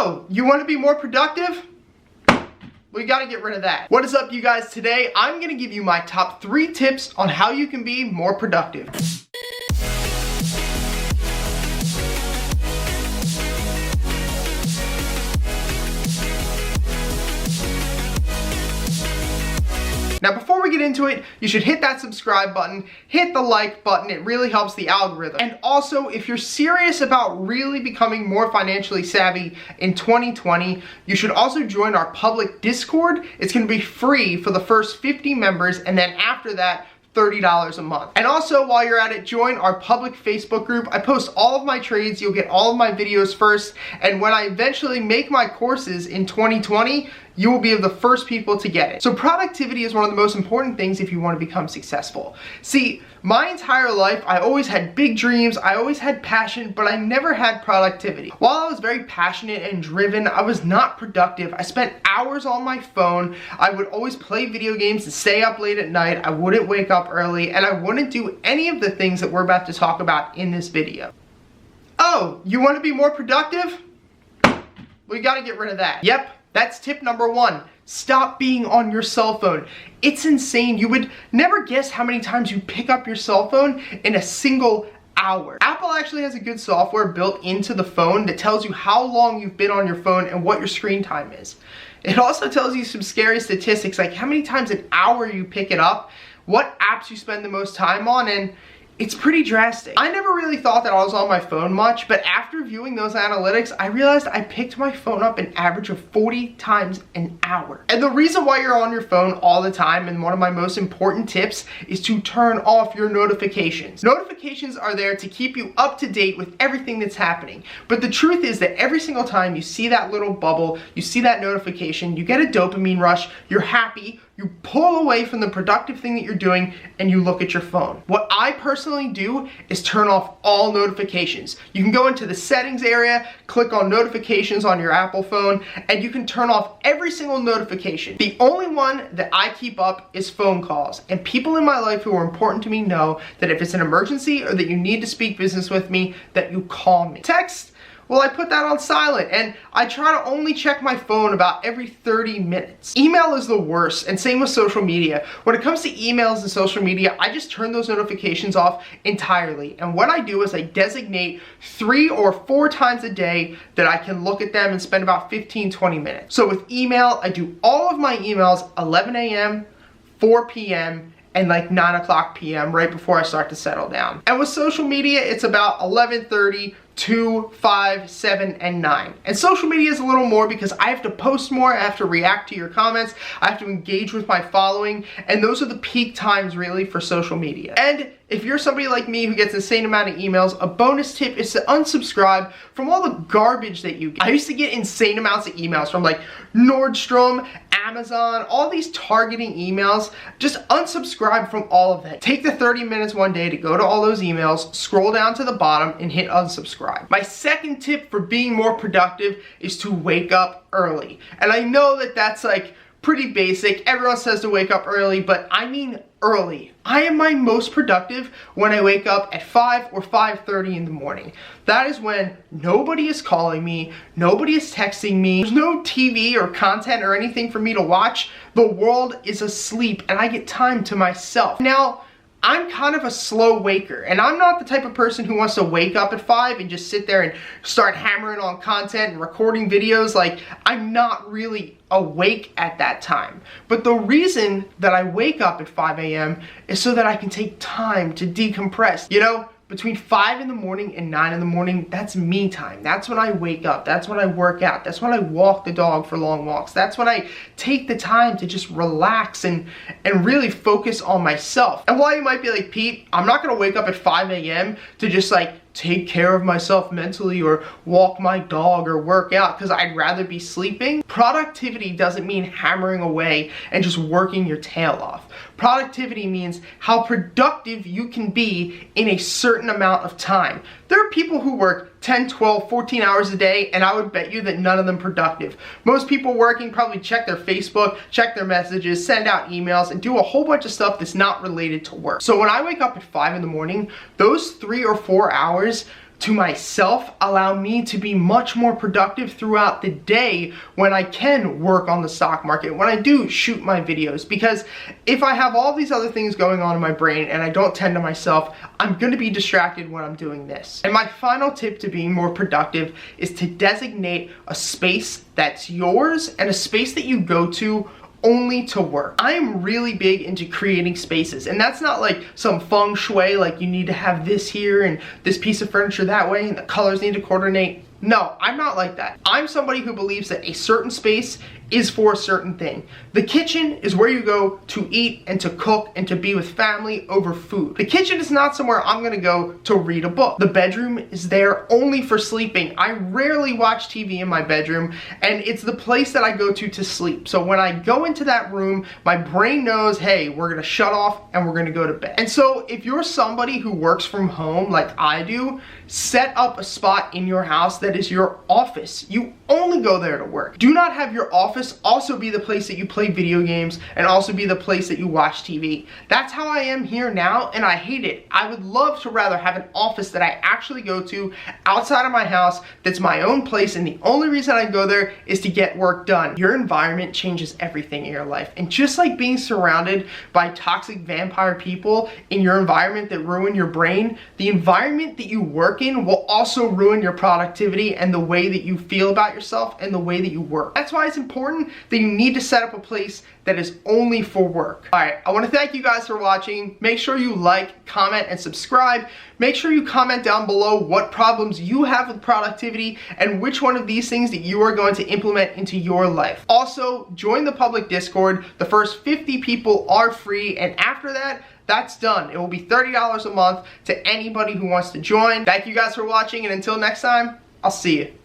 Oh, you want to be more productive? We gotta get rid of that. What is up, you guys? Today, I'm gonna give you my top 3 tips on how you can be more productive. Now, before we get into it, you should hit that subscribe button, hit the like button. It really helps the algorithm. And also, if you're serious about really becoming more financially savvy in 2020, you should also join our public Discord. It's gonna be free for the first 50 members, and then after that, $30 a month. And also, while you're at it, join our public Facebook group. I post all of my trades. You'll get all of my videos first. And when I eventually make my courses in 2020, you will be the first people to get it. So productivity is one of the most important things if you want to become successful. See, my entire life, I always had big dreams, I always had passion, but I never had productivity. While I was very passionate and driven, I was not productive. I spent hours on my phone. I would always play video games and stay up late at night. I wouldn't wake up early, and I wouldn't do any of the things that we're about to talk about in this video. Oh, you want to be more productive? We gotta get rid of that. Yep. That's tip number 1. Stop being on your cell phone. It's insane. You would never guess how many times you pick up your cell phone in a single hour. Apple actually has a good software built into the phone that tells you how long you've been on your phone and what your screen time is. It also tells you some scary statistics, like how many times an hour you pick it up, what apps you spend the most time on, and it's pretty drastic. I never really thought that I was on my phone much, but after viewing those analytics, I realized I picked my phone up an average of 40 times an hour. And the reason why you're on your phone all the time, and one of my most important tips, is to turn off your notifications. Notifications are there to keep you up to date with everything that's happening. But the truth is that every single time you see that little bubble, you see that notification, you get a dopamine rush, you're happy, you pull away from the productive thing that you're doing, and you look at your phone. What I personally do is turn off all notifications. You can go into the settings area, click on notifications on your Apple phone, and you can turn off every single notification. The only one that I keep up is phone calls. And people in my life who are important to me know that if it's an emergency or that you need to speak business with me, that you call me. Text, well, I put that on silent, and I try to only check my phone about every 30 minutes. Email is the worst, and same with social media. When it comes to emails and social media, I just turn those notifications off entirely. And what I do is I designate 3 or 4 times a day that I can look at them and spend about 15-20 minutes. So with email, I do all of my emails 11 a.m., 4 p.m., and like 9 o'clock p.m. right before I start to settle down. And with social media, it's about 11:30, 2, 5, 7, and 9. And social media is a little more because I have to post more, I have to react to your comments, I have to engage with my following, and those are the peak times really for social media. And if you're somebody like me who gets an insane amount of emails, a bonus tip is to unsubscribe from all the garbage that you get. I used to get insane amounts of emails from like Nordstrom, Amazon, all these targeting emails. Just unsubscribe from all of that. Take the 30 minutes one day to go to all those emails, scroll down to the bottom, and hit unsubscribe. My second tip for being more productive is to wake up early. And I know that that's like pretty basic. Everyone says to wake up early, but I mean early. I am my most productive when I wake up at 5 or 5:30 in the morning. That is when nobody is calling me, nobody is texting me, there's no TV or content or anything for me to watch. The world is asleep and I get time to myself. Now, I'm kind of a slow waker, and I'm not the type of person who wants to wake up at 5 and just sit there and start hammering on content and recording videos. Like, I'm not really awake at that time. But the reason that I wake up at 5 a.m. is so that I can take time to decompress. You know, between 5 in the morning and 9 in the morning, that's me time. That's when I wake up. That's when I work out. That's when I walk the dog for long walks. That's when I take the time to just relax and really focus on myself. And while you might be like, Pete, I'm not gonna wake up at 5 a.m. to just like take care of myself mentally or walk my dog or work out because I'd rather be sleeping. Productivity doesn't mean hammering away and just working your tail off. Productivity means how productive you can be in a certain amount of time. There are people who work 10, 12, 14 hours a day, and I would bet you that none of them productive. Most people working probably check their Facebook, check their messages, send out emails, and do a whole bunch of stuff that's not related to work. So when I wake up at 5 in the morning, those 3 or 4 hours to myself allow me to be much more productive throughout the day when I can work on the stock market, when I do shoot my videos. Because if I have all these other things going on in my brain and I don't tend to myself, I'm going to be distracted when I'm doing this. And my final tip to being more productive is to designate a space that's yours and a space that you go to only to work. I am really big into creating spaces, and that's not like some feng shui, like you need to have this here and this piece of furniture that way and the colors need to coordinate. No, I'm not like that. I'm somebody who believes that a certain space is for a certain thing. The kitchen is where you go to eat and to cook and to be with family over food. The kitchen is not somewhere I'm gonna go to read a book. The bedroom is there only for sleeping. I rarely watch TV in my bedroom, and it's the place that I go to sleep. So when I go into that room, my brain knows, hey, we're gonna shut off and we're gonna go to bed. And so if you're somebody who works from home like I do, set up a spot in your house that is your office. You only go there to work. Do not have your office also be the place that you play video games and also be the place that you watch TV. That's how I am here now, and I hate it. I would love to rather have an office that I actually go to outside of my house that's my own place, and the only reason I go there is to get work done. Your environment changes everything in your life, and just like being surrounded by toxic vampire people in your environment that ruin your brain, the environment that you work in will also ruin your productivity and the way that you feel about yourself and the way that you work. That's why it's important that you need to set up a place that is only for work. Alright, I want to thank you guys for watching. Make sure you like, comment, and subscribe. Make sure you comment down below what problems you have with productivity and which one of these things that you are going to implement into your life. Also, join the public Discord. The first 50 people are free, and after that, that's done. It will be $30 a month to anybody who wants to join. Thank you guys for watching, and until next time, I'll see you.